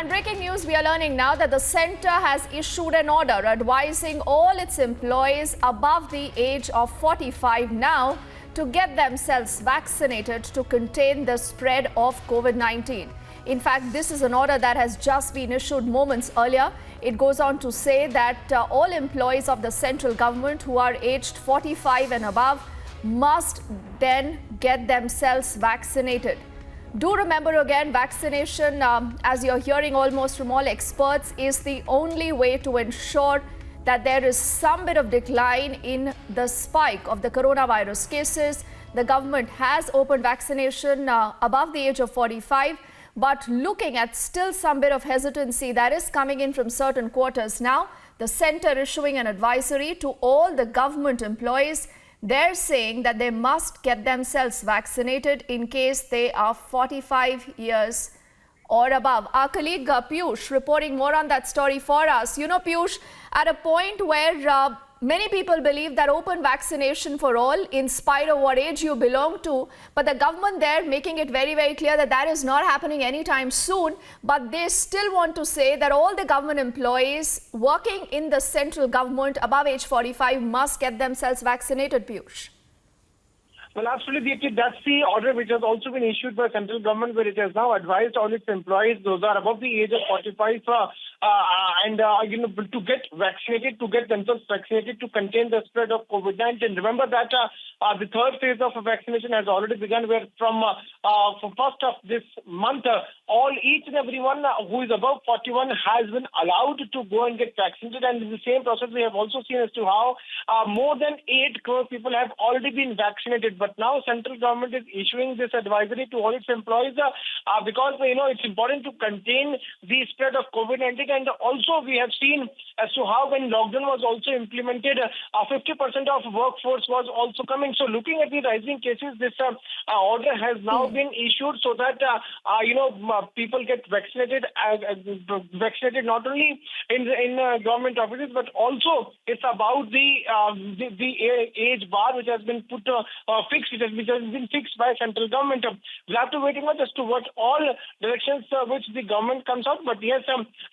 And breaking news, we are learning now that the centre has issued an order advising all its employees above the age of 45 now to get themselves vaccinated to contain the spread of COVID-19. In fact, this is an order that has just been issued moments earlier. It goes on to say that all employees of the central government who are aged 45 and above must then get themselves vaccinated. Do remember again, vaccination, as you're hearing almost from all experts, is the only way to ensure that there is some bit of decline in the spike of the coronavirus cases. The government has opened vaccination above the age of 45, but looking at still some bit of hesitancy that is coming in from certain quarters now, the centre issuing an advisory to all the government employees. They're saying that they must get themselves vaccinated in case they are 45 years or above. Our colleague Piyush reporting more on that story for us. You know, Piyush, at a point where many people believe that open vaccination for all, in spite of what age you belong to, but the government there making it very, very clear that that is not happening anytime soon. But they still want to say that all the government employees working in the central government above age 45 must get themselves vaccinated, Piyush. Well, absolutely. That's the order which has also been issued by central government, where it has now advised all its employees, those are above the age of 45, to get vaccinated, to get themselves vaccinated to contain the spread of COVID-19. Remember that the third phase of vaccination has already begun, where from first of this month, each and everyone who is above 41 has been allowed to go and get vaccinated. And in the same process, we have also seen as to how more than 8 crore people have already been vaccinated. But now central government is issuing this advisory to all its employees because, it's important to contain the spread of COVID-19. And also we have seen as to how when lockdown was also implemented, 50% of workforce was also coming. So looking at the rising cases, this order has now been issued so that, people get vaccinated, not only in government offices, but also it's about the age bar which has been put fixed, which has been fixed by central government. We'll have to wait and watch as to what all directions which the government comes out. But yes,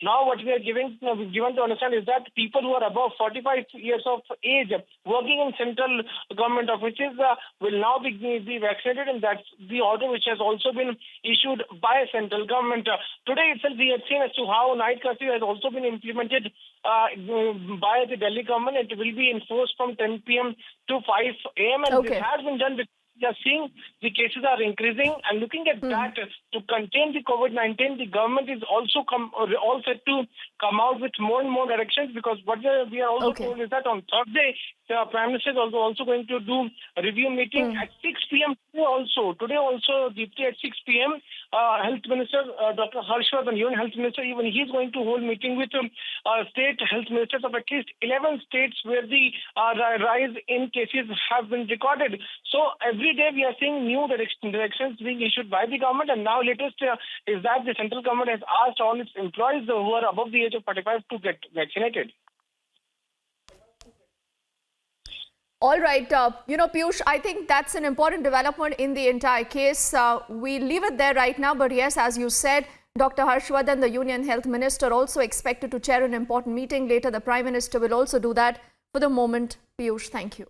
now what we are given to understand is that people who are above 45 years of age working in central government offices will now be vaccinated, and that's the order which has also been issued by central government. Today itself we have seen as to how night curfew has also been implemented by the Delhi government. It will be enforced from 10 p.m. to 5 a.m. and this has been done because we are seeing the cases are increasing, and looking at that, to contain the COVID-19, the government is also all set to come out with more and more directions, because what we are also told is that on Thursday, the Prime Minister is also going to do a review meeting at 6 p.m. Today also, deeply at 6 p.m., Health Minister Dr. Harshvardhan, Union Health Minister, even he is going to hold meeting with state health ministers of at least 11 states where the rise in cases have been recorded. So every day we are seeing new directions being issued by the government, and now latest is that the central government has asked all its employees who are above the age of 45 to get vaccinated. All right, Piyush, I think that's an important development in the entire case. We leave it there right now, but yes, as you said, Dr. Harshvardhan, the Union Health Minister, also expected to chair an important meeting later. The Prime Minister will also do that. For the moment, Piyush, thank you.